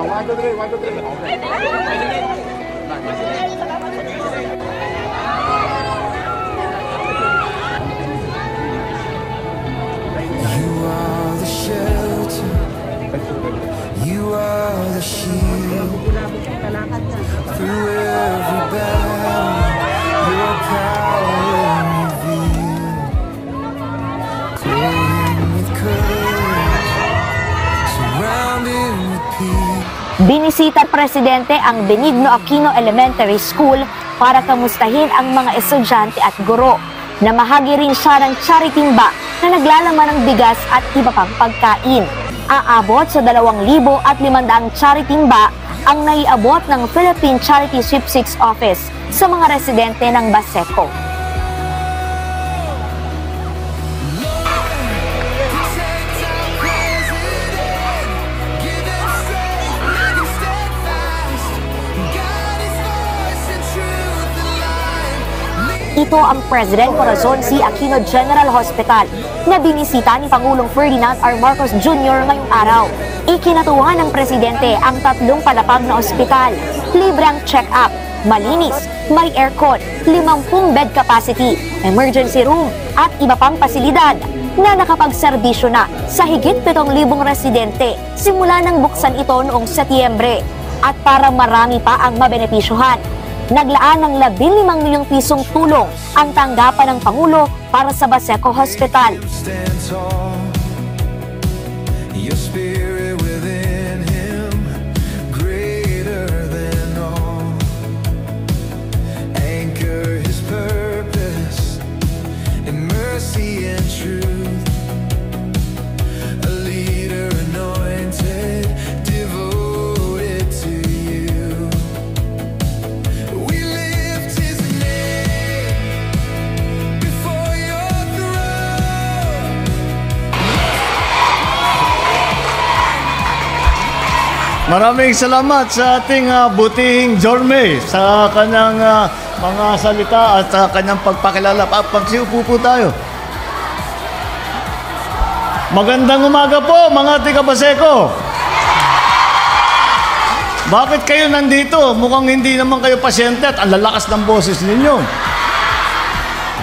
1, 2, 3, 1, 2, 3. Okay. You are the shelter. You are the shield. Through every battle, your power revealed. Clothing with courage, surrounded with peace. Binisita ng Presidente ang Benigno Aquino Elementary School para kamustahin ang mga estudyante at guro. Namahagi rin siya ng charity timba na naglalaman ng bigas at iba pang pagkain. Aabot sa 2,500 charity timba ang naiabot ng Philippine Charity Sweepstakes Office sa mga residente ng Baseco. Ito ang President Corazon C. Aquino General Hospital na binisita ni Pangulong Ferdinand R. Marcos Jr. ngayong araw. Ikinatuwa ng Presidente ang 3 palapag na ospital, libreng check-up, malinis, may aircon, 50 bed capacity, emergency room at iba pang pasilidad na nakapagserbisyo na sa higit 7,000 residente simula nang buksan ito noong Setyembre. At para marami pa ang mabenepisyohan, naglaan ng 15 milyong pisong tulong ang tanggapan ng Pangulo para sa Baseco Hospital. Maraming salamat sa ating butihing Jorme sa kanyang mga salita at sa kanyang pagpakilala. Pagsiupo po tayo. Magandang umaga po mga taga-Baseco. Bakit kayo nandito? Mukhang hindi naman kayo pasyente at ang lalakas ng boses ninyo.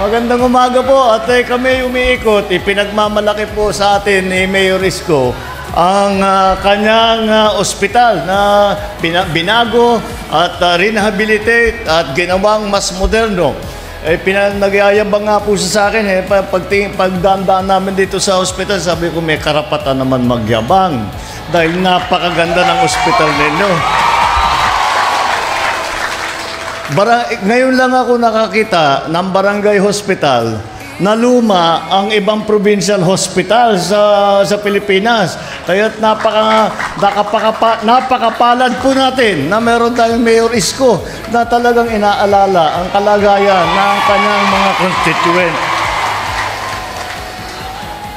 Magandang umaga po at kami umiikot. Ipinagmamalaki po sa atin ni Mayor Isko ang kanyang ospital na binago at rehabilitate at ginawang mas moderno. Nagyayabang nga po sa akin, pagdaan namin dito sa ospital, sabi ko may karapatan naman magyabang dahil napakaganda ng ospital ninyo. Ngayon lang ako nakakita ng barangay hospital na luma ang ibang provincial hospital sa Pilipinas. Kaya napakapalad po natin na meron tayong Mayor Isko na talagang inaalala ang kalagayan ng kanyang mga constituent.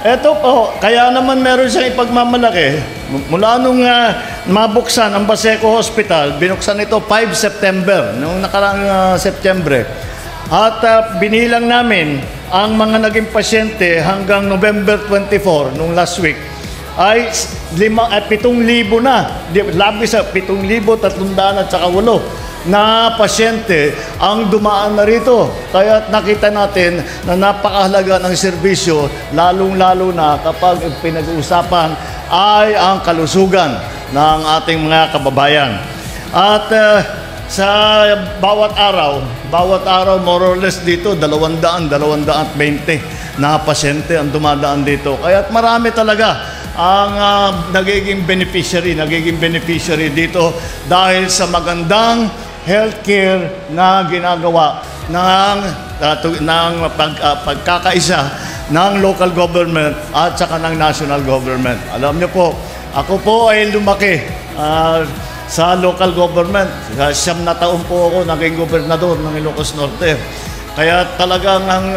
Ito po, kaya naman meron siyang ipagmamalaki. Mula nung mabuksan ang Baseco Hospital, binuksan ito 5 September, noong nakarang September. At binilang namin ang mga naging pasyente hanggang November 24, nung last week, ay 7,000 na. Labis sa 7,308 na pasyente ang dumaan na rito. Kaya nakita natin na napakahalaga ng serbisyo, lalong-lalo na kapag pinag-uusapan ay ang kalusugan ng ating mga kababayan. At sa bawat araw, more or less dito, 200-220 na pasyente ang dumadaan dito. Kaya marami talaga ang nagiging beneficiary dito dahil sa magandang healthcare na ginagawa ng pagkakaisa ng local government at saka ng national government. Alam niyo po, ako po ay lumaki sa local government. 9 na taon po ako naging gobernador ng Ilocos Norte. Kaya talagang ang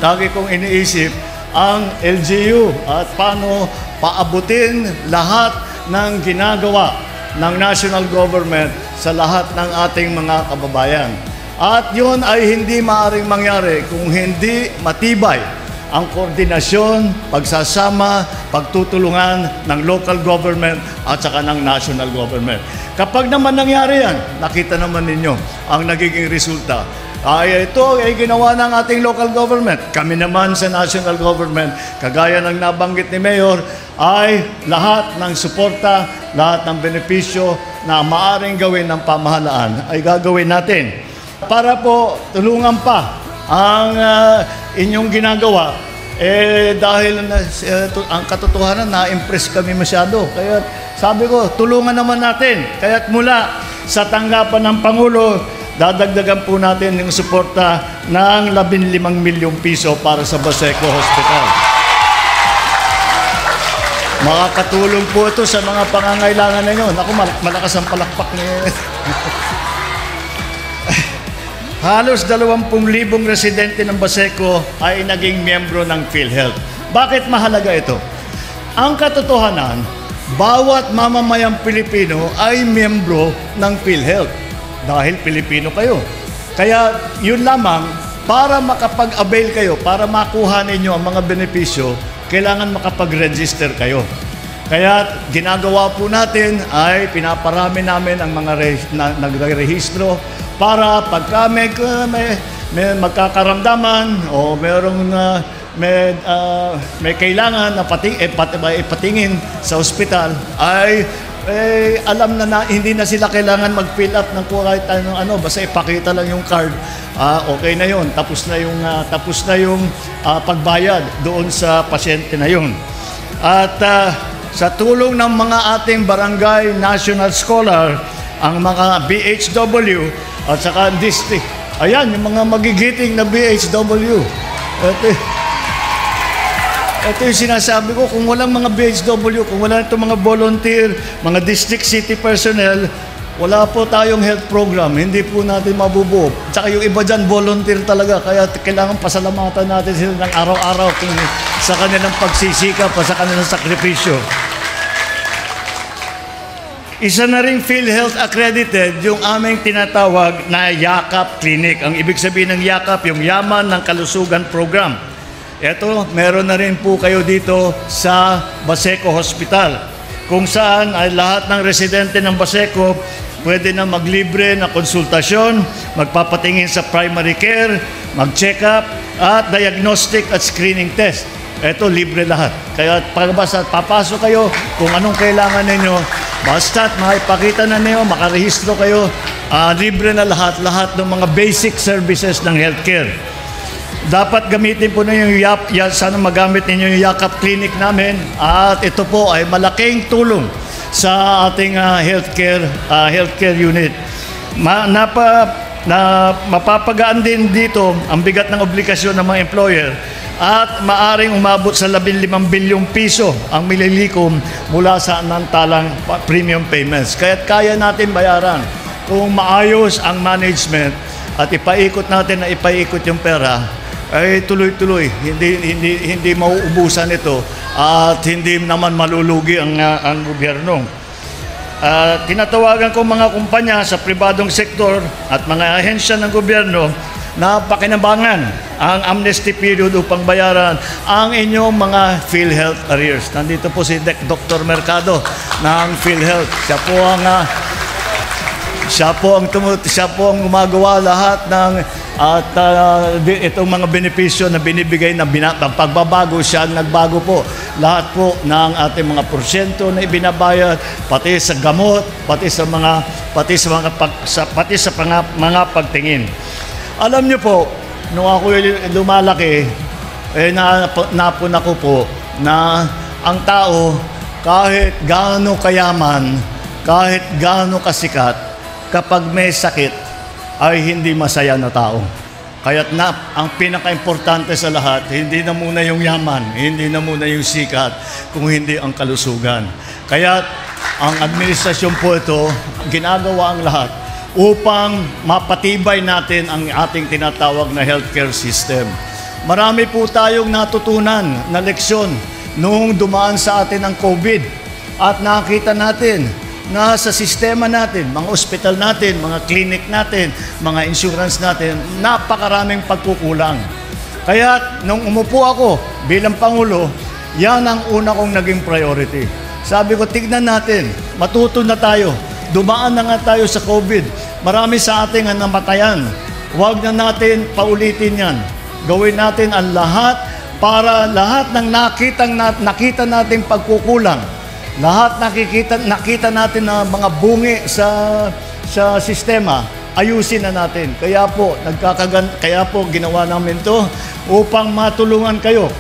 lagi kong iniisip ang LGU at paano paabutin lahat ng ginagawa ng national government sa lahat ng ating mga kababayan. At yun ay hindi maaaring mangyari kung hindi matibay ang koordinasyon, pagsasama, pagtutulungan ng local government at saka ng national government. Kapag naman nangyari yan, nakita naman ninyo ang nagiging resulta. Ito ay ginawa ng ating local government. Kami naman sa national government, kagaya ng nabanggit ni Mayor, ay lahat ng suporta, lahat ng benepisyo na maaaring gawin ng pamahalaan ay gagawin natin. Para po tulungan pa ang inyong ginagawa, dahil ang katotohanan, na-impress kami masyado. Kaya sabi ko, tulungan naman natin. Kaya't mula sa tanggapan ng Pangulo, dadagdagan po natin yung suporta ng 15 milyong piso para sa Baseco Hospital. Makakatulong po ito sa mga pangangailangan ninyo. Naku, malakas ang palakpak niyo. Halos 20,000 residente ng Baseco ay naging miyembro ng PhilHealth. Bakit mahalaga ito? Ang katotohanan, bawat mamamayang Pilipino ay miyembro ng PhilHealth. Dahil Pilipino kayo. Kaya yun lamang, para makapag-avail kayo, para makuha ninyo ang mga benepisyo, kailangan makapag-register kayo. Kaya ginagawa po natin ay pinaparami namin ang mga nagre-rehistro para pagka may magkakaramdaman o may kailangan na ipatingin sa ospital ay alam na hindi na sila kailangan mag-fill up ng kahit ano, basta ipakita lang yung card, okay na yun, tapos na yung pagbayad doon sa pasyente na yun. At sa tulong ng mga ating barangay national scholar, ang mga BHW at saka district, ayan, yung mga magigiting na BHW. Ito yung sinasabi ko, kung walang mga BHW, kung wala itong mga volunteer, mga district city personnel, wala po tayong health program, hindi po natin mabubuo. Tsaka yung iba dyan, volunteer talaga, kaya kailangan pasalamatan natin sila ng araw-araw sa kanilang pagsisikap, sa kanilang sakripisyo. Isa na rin PhilHealth accredited yung aming tinatawag na YAKAP Clinic. Ang ibig sabihin ng YAKAP, yung Yaman ng Kalusugan Program. Ito, meron na rin po kayo dito sa Baseco Hospital, kung saan ay lahat ng residente ng Baseco pwede na maglibre na konsultasyon, magpapatingin sa primary care, mag-check up, at diagnostic at screening test. Ito, libre lahat. Kaya basta papasok kayo kung anong kailangan ninyo, basta't maipakita na ninyo, makarehistro kayo, libre na lahat ng mga basic services ng healthcare. Dapat gamitin po na yung sana magamit ninyo yung YAKAP Clinic namin, at ito po ay malaking tulong sa ating healthcare unit. Mapapagaan din dito ang bigat ng obligasyon ng mga employer, at maaring umabot sa 15 bilyong piso ang mililikom mula sa nantalang premium payments. Kaya't kaya natin bayaran kung maayos ang management at ipaikot natin yung pera, ay tuloy-tuloy, hindi mauubusan ito at hindi naman malulugi ang gobyerno. Tinatawagan ko mga kumpanya sa pribadong sektor at mga ahensya ng gobyerno na pakinabangan ang amnesty period upang bayaran ang inyong mga PhilHealth arrears. Nandito po si Dr. Mercado ng PhilHealth. Siya po ang gumagawa lahat ng itong mga benepisyo na binibigay na pagbabago, siya ang nagbago po. Lahat po ng ating mga porsyento na ibinabayad, pati sa gamot, pati sa mga pagtingin. Alam niyo po, nung ako lumalaki, napun ako po na ang tao, kahit gaano kayaman, kahit gaano kasikat, kapag may sakit, ay hindi masaya na tao. Kaya't ang pinaka-importante sa lahat, hindi na muna yung yaman, hindi na muna yung sikat, kung hindi ang kalusugan. Kaya't ang administrasyon po ito, ginagawa ang lahat upang mapatibay natin ang ating tinatawag na healthcare system. Marami po tayong natutunan na leksyon noong dumaan sa atin ang COVID, at nakita natin na sa sistema natin, mga ospital natin, mga clinic natin, mga insurance natin, napakaraming pagkukulang. Kaya nung umupo ako bilang Pangulo, yan ang una kong naging priority. Sabi ko, tignan natin, matuto na tayo. Dumaan na nga tayo sa COVID. Marami sa ating ang namatayan. Huwag na natin paulitin yan. Gawin natin ang lahat para lahat ng nakita nating pagkukulang, lahat nakita natin na mga bungi sa sistema, ayusin na natin. Kaya po ginawa namin to upang matulungan kayo.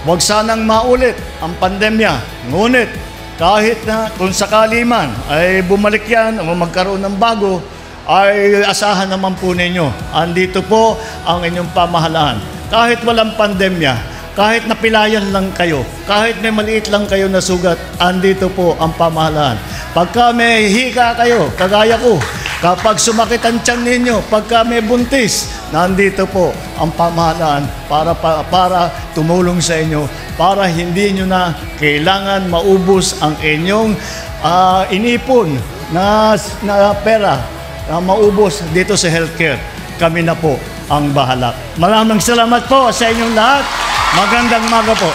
Huwag sanang maulit ang pandemya. Ngunit kahit na kung sakali man ay bumalik yan o magkaroon ng bago, ay asahan naman po ninyo. Andito po ang inyong pamahalaan. Kahit walang pandemya, kahit napilayan lang kayo, kahit may maliit lang kayo na sugat, andito po ang pamahalaan. Pagka may hika kayo, kagaya ko, kapag sumakit ang tiyan ninyo, pagka may buntis, nandito po ang pamahalaan para tumulong sa inyo, para hindi nyo na kailangan maubos ang inyong inipon na pera na maubos dito sa healthcare. Kami na po ang bahala. Maraming salamat po sa inyong lahat. Magandang umaga po.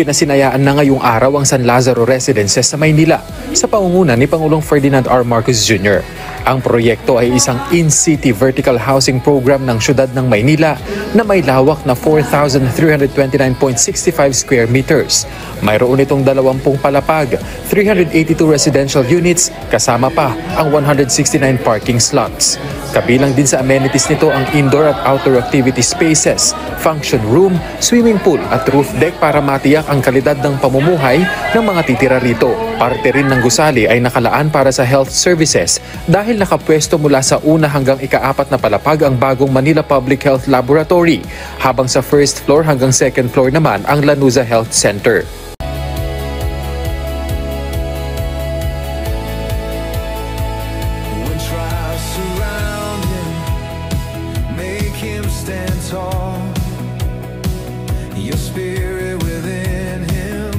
Pinasinayaan na ngayong araw ang San Lazaro Residences sa Maynila sa pangunguna ni Pangulong Ferdinand R. Marcos Jr. Ang proyekto ay isang in-city vertical housing program ng siyudad ng Maynila na may lawak na 4,329.65 square meters. Mayroon itong 20 palapag, 382 residential units, kasama pa ang 169 parking slots. Kabilang din sa amenities nito ang indoor at outdoor activity spaces, function room, swimming pool at roof deck para matiyak ang kalidad ng pamumuhay ng mga titira rito. Parte rin ng gusali ay nakalaan para sa health services dahil nakapwesto mula sa una hanggang ika-4 na palapag ang bagong Manila Public Health Laboratory, habang sa first floor hanggang second floor naman ang Lanuza Health Center. When trials surround him, make him stand tall. Your spirit within him,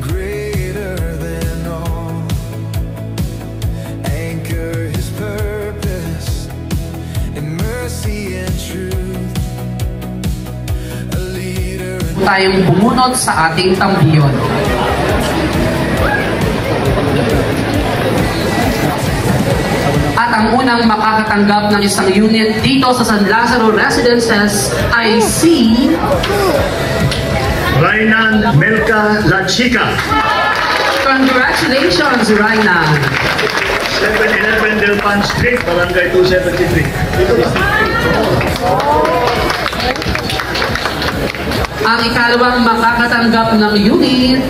greater than all. Anchor his purpose in mercy and truth. A leader in Tayong bumunot sa ating tambiyon. At ang unang makakatanggap ng isang unit dito sa San Lazaro Residences ay si Rainan Melka Lachica, Congratulations, Raina! 711 Del Pan Street, Barangay 273. Ang ikalawang makakatanggap ng unit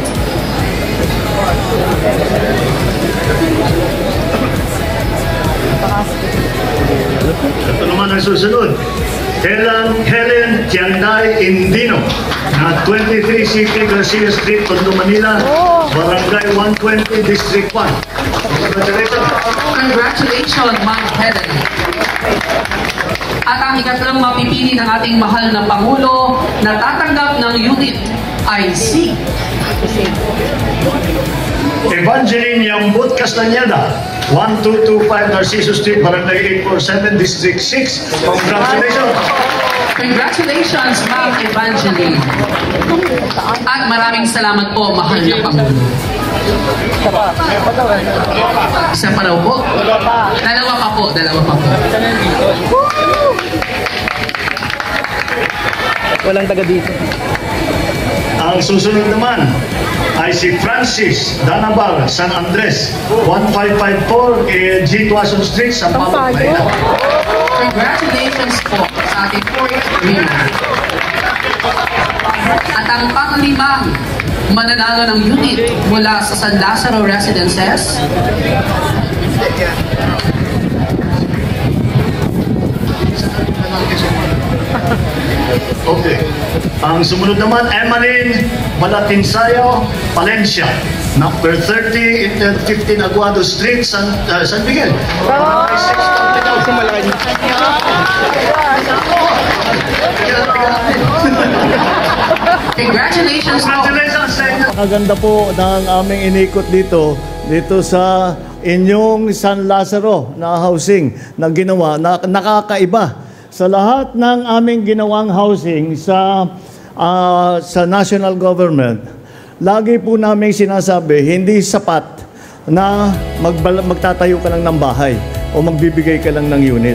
Ito naman ang susunod. Helen Tianday Indino na 23 CP Garcia Street, Tondo, Manila, Barangay 120, District 1. Congratulations, Ma'am Helen! At ang ikatlong mapipili ng ating mahal na Pangulo na tatanggap ng unit ay si Evangeline Yambut Castañeda, 1225 Narciso Street, Barangay 847, District 6. Congratulations! Congratulations, Ma'am Evangeline! At maraming salamat po, mahal na Pangulo. Isa pa raw po? Dalawa pa po. Walang taga dito. Ang susunod naman ay si Francis Danabar San Andres, 1554 G. Tuason Street, Sampaloc, Manila. Congratulations po sa ating fourth winner. At ang panglimang mananalo ng unit mula sa San Lazaro Residences. Okay. Ang sumunod naman, Emeline Balatinsayo, Palencia. Number 30, 15 Aguado Street, San Miguel. Congratulations po. Congratulations sa inyo. Maganda po ng aming inikot dito sa inyong San Lazaro na housing na ginawa, na nakakaiba sa lahat ng aming ginawang housing sa national government. Lagi po namin sinasabi, hindi sapat na magtatayo ka lang ng bahay o magbibigay ka lang ng unit.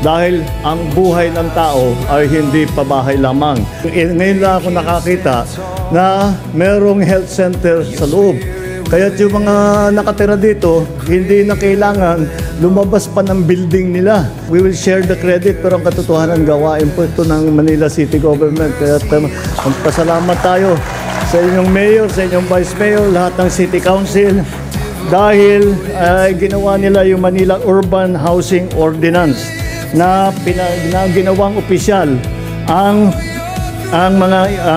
Dahil ang buhay ng tao ay hindi pabahay lamang. Ngayon lang ako nakakita na merong health center sa loob. Kaya yung mga nakatira dito, hindi na kailangan lumabas pa ng building nila. We will share the credit, pero ang katotohanan gawain po ito ng Manila City Government. Kaya magpasalamat tayo sa inyong mayor, sa inyong vice mayor, lahat ng city council, dahil ginawa nila yung Manila Urban Housing Ordinance na ginawang opisyal ang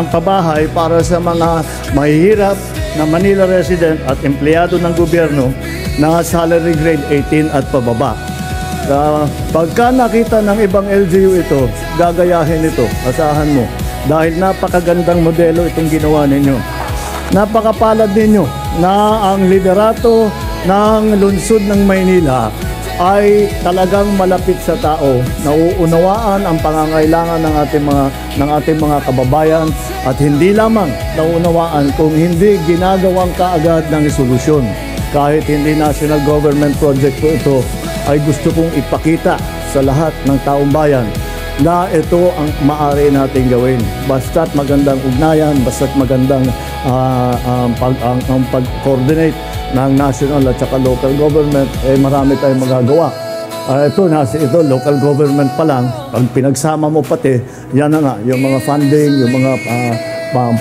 pabahay para sa mga mahihirap na Manila resident at empleyado ng gobyerno na salary grade 18 at pababa. Pagka nakita ng ibang LGU ito, gagayahin ito, asahan mo. Dahil napakagandang modelo itong ginawa ninyo. Napakapalad ninyo na ang liderato ng lungsod ng Maynila ay talagang malapit sa tao, nauunawaan ang pangangailangan ng ating mga kababayan at hindi lamang nauunawaan kung hindi ginagawang kaagad ng solusyon. Kahit hindi national government project po ito, ay gusto kong ipakita sa lahat ng taong bayan na ito ang maaari nating gawin. Basta't magandang ugnayan, basta't magandang pag-coordinate ng national at saka local government, marami tayong magagawa. Ito, local government pa lang, pag pinagsama mo pati, yan na nga, yung mga funding, yung mga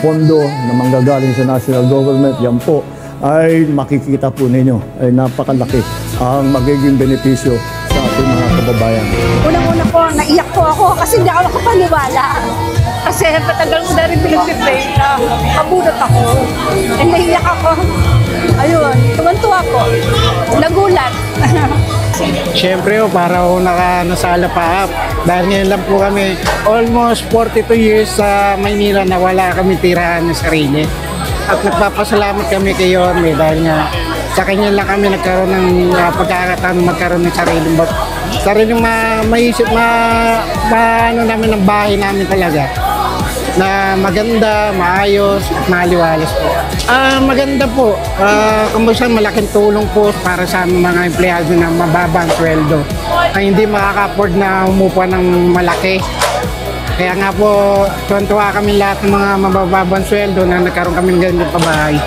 pondo na manggagaling sa national government, yan po, ay makikita po ninyo, ay napakalaki ang magiging benepisyo sa ating mga kababayan. Unang-una po, naiyak po ako kasi hindi ako nakapaniwala. Kasi patagal ko na rin pinag-pray na mabunot ako. And naiyak ako. Ayun, tumantuwa po. Nagulat. Siyempre, para ako nasala pa. Dahil ngayon lang po kami, almost 42 years sa Maynila na wala kami tirahan ng sarili. At nagpapasalamat kami kay Yorme dahil nga sa kanya lang kami nagkaroon ng pagkakataon magkaroon ng sariling maisip, ano namin ng bahay namin talaga na maganda, maayos, at maliwalas po. Maganda po. Kumbaga malaking tulong po para sa mga empleyado na mababang sweldo na hindi makaka-afford na umupa ng malaki. Kaya nga po, tuwan-tuwa kami lahat ng mga mababang sweldo na nagkaroon kami ng ganyan pabahay.